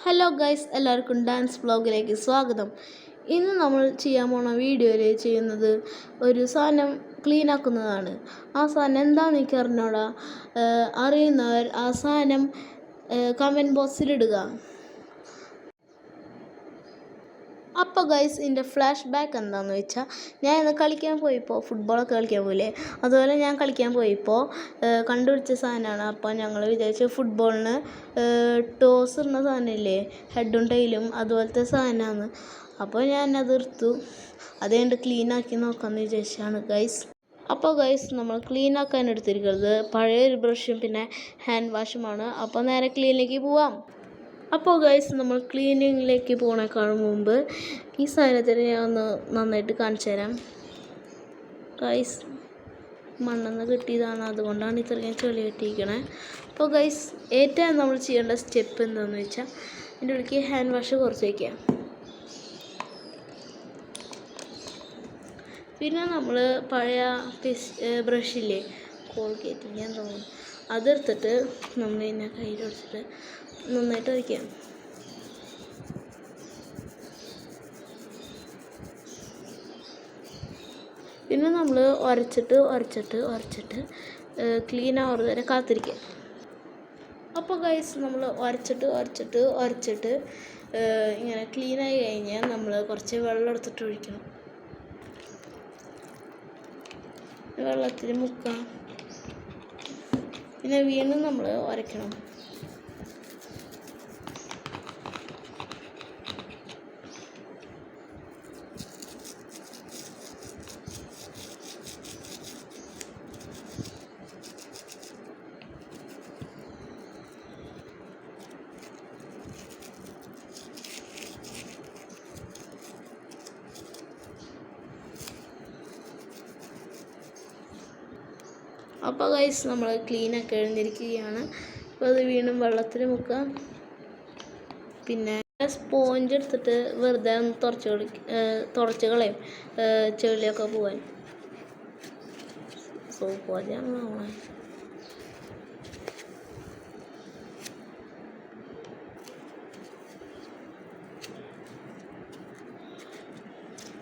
Hello guys, എല്ലാവർക്കും dance വ്ളോഗിലേക്ക് സ്വാഗതം. ഇന്ന് നമ്മൾ ചെയ്യാൻ പോണ വീഡിയോയിൽ ചെയ്യുന്നത് ഒരു സാധനം ക്ലീൻ ആക്കുന്നതാണ്. ആ സാധനം എന്താണെന്ന് എനിക്ക് അറിഞ്ഞോടാ. അറിയുന്നവർ ആ സാധനം കമൻറ്റ് ബോക്സിലിടുക. അപ്പോൾ ഗൈസ്, ഇതിൻ്റെ ഫ്ലാഷ് ബാക്ക് എന്താണെന്ന് വെച്ചാൽ, ഞാൻ ഇന്ന് കളിക്കാൻ പോയപ്പോൾ ഫുട്ബോളൊക്കെ കളിക്കാൻ പോയില്ലേ, അതുപോലെ ഞാൻ കളിക്കാൻ പോയപ്പോൾ കണ്ടുപിടിച്ച സാധനമാണ്. അപ്പോൾ ഞങ്ങൾ വിചാരിച്ചു ഫുട്ബോളിന് ടോസ് ഇടുന്ന സാധനമില്ലേ, ഹെഡും ടൈലും അതുപോലത്തെ സാധനമാണ്. അപ്പോൾ ഞാൻ അത് എടുത്തു, അതുകൊണ്ട് ക്ലീൻ ആക്കി നോക്കാമെന്ന് വിചാരിച്ചാണ് ഗൈസ്. അപ്പോൾ ഗൈസ്, നമ്മൾ ക്ലീൻ ആക്കാൻ എടുത്തിരിക്കുന്നത് പഴയൊരു ബ്രഷും പിന്നെ ഹാൻഡ് വാഷുമാണ്. അപ്പോൾ നേരെ ക്ലീനിലേക്ക് പോവാം. അപ്പോൾ ഗൈസ്, നമ്മൾ ക്ലീനിങ്ങിലേക്ക് പോകണേക്കാളും മുമ്പ് ഈ സാധനത്തിന് ഞാൻ ഒന്ന് നന്നായിട്ട് കാണിച്ചു തരാം. ഗൈസ്, മണ്ണെന്ന് കിട്ടിയതാണ്, അതുകൊണ്ടാണ് ഇത്രയും ചെളി കെട്ടിയിരിക്കണേ. അപ്പോൾ ഗൈസ്, ഏറ്റവും നമ്മൾ ചെയ്യേണ്ട സ്റ്റെപ്പ് എന്താണെന്ന് വെച്ചാൽ, എൻ്റെ ഉള്ളിലേക്ക് ഹാൻഡ് വാഷ് കുറച്ച് വയ്ക്കുക. പിന്നെ നമ്മൾ പഴയ ബ്രഷില്ലേ, കോൾഗേറ്റ് ഞാൻ തോന്നുന്നു, അതെടുത്തിട്ട് നമ്മൾ ഇതിനെ കയ്യിൽ വെച്ചിട്ട് നന്നായിട്ട് വയ്ക്കാം. പിന്നെ നമ്മൾ ഉരച്ചിട്ട് ക്ലീൻ ആവുന്നത് വരെ കാത്തിരിക്കുക. അപ്പോൾ ഗൈസ്, നമ്മൾ ഉരച്ചിട്ട് ഇങ്ങനെ ക്ലീനായി കഴിഞ്ഞാൽ നമ്മൾ കുറച്ച് വെള്ളം എടുത്തിട്ട് ഒഴിക്കണം. വെള്ളത്തിൽ മുക്കാം. പിന്നെ വീണ്ടും നമ്മൾ ഉരയ്ക്കണം. അപ്പോൾ ഗൈസ്, നമ്മൾ ക്ലീനൊക്കെ എഴുന്നിരിക്കുകയാണ്. അപ്പോൾ അത് വീണ്ടും വെള്ളത്തിൽ മുക്കാം. പിന്നെ സ്പോഞ്ച് എടുത്തിട്ട് വെറുതെ ഒന്ന് തുടച്ച് കളയും, ചെളിയൊക്കെ പോവാൻ. സോപ്പ് പോലെയാണ്.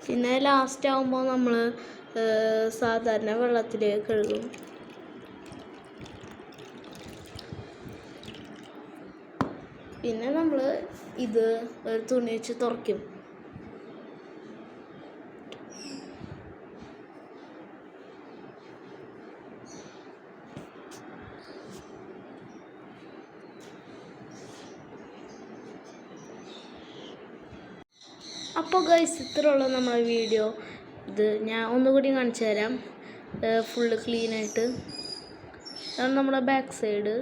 പിന്നെ ലാസ്റ്റ് ആകുമ്പോൾ നമ്മൾ സാധാരണ വെള്ളത്തിൽ കഴുകും. പിന്നെ നമ്മൾ ഇത് ഒരു തുണി വെച്ച് തുറക്കും. അപ്പോൾ ഗൈസ്, ഇത്രയുള്ള നമ്മളെ വീഡിയോ. ഇത് ഞാൻ ഒന്നുകൂടി കാണിച്ചു തരാം. ഫുള്ള് ക്ലീനായിട്ട് അതാണ് നമ്മുടെ ബാക്ക് സൈഡ്,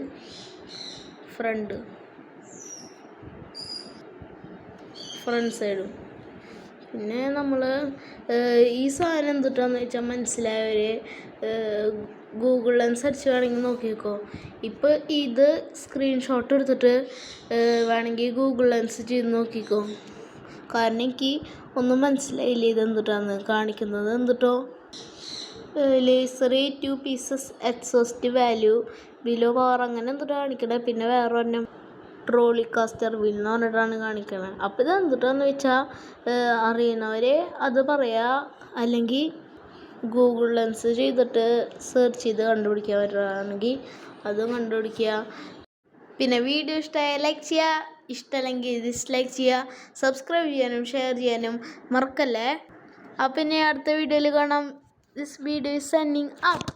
ഫ്രണ്ട് സൈഡും. പിന്നെ നമ്മൾ ഈ സാധനം എന്തിട്ടാന്ന് വെച്ചാൽ മനസ്സിലായവർ ഗൂഗിൾ ലെൻസ് അടിച്ച് വേണമെങ്കിൽ നോക്കിക്കോ. ഇപ്പോൾ ഇത് സ്ക്രീൻഷോട്ട് എടുത്തിട്ട് വേണമെങ്കിൽ ഗൂഗിൾ ലെൻസ് ചെയ്ത് നോക്കിക്കോ. കാരണം എനിക്ക് ഒന്നും മനസ്സിലായില്ല ഇതെന്തിട്ടാന്ന് കാണിക്കുന്നത്. എന്തിട്ടോ, ലേസറി 2 pieces exhaust value below power അങ്ങനെ എന്തിട്ടാ കാണിക്കണേ. പിന്നെ വേറെ ഒരെണ്ണം ട്രോളി കാസ്റ്റർ വീൽ എന്ന് പറഞ്ഞിട്ടാണ് കാണിക്കണത്. അപ്പോൾ ഇത് എന്തിട്ടാന്ന് വെച്ചാൽ അറിയുന്നവർ അത് പറയാ, അല്ലെങ്കിൽ ഗൂഗിൾ ലെൻസ് ചെയ്തിട്ട് സെർച്ച് ചെയ്ത് കണ്ടുപിടിക്കാൻ പറ്റുകയാണെങ്കിൽ അതും കണ്ടുപിടിക്കുക. പിന്നെ വീഡിയോ ഇഷ്ടമായ ലൈക്ക് ചെയ്യുക, ഇഷ്ടമല്ലെങ്കിൽ ഡിസ്ലൈക്ക് ചെയ്യുക, സബ്സ്ക്രൈബ് ചെയ്യാനും ഷെയർ ചെയ്യാനും മറക്കല്ലേ. അപ്പം ഇനി അടുത്ത വീഡിയോയിൽ കാണാം. This video is signing out.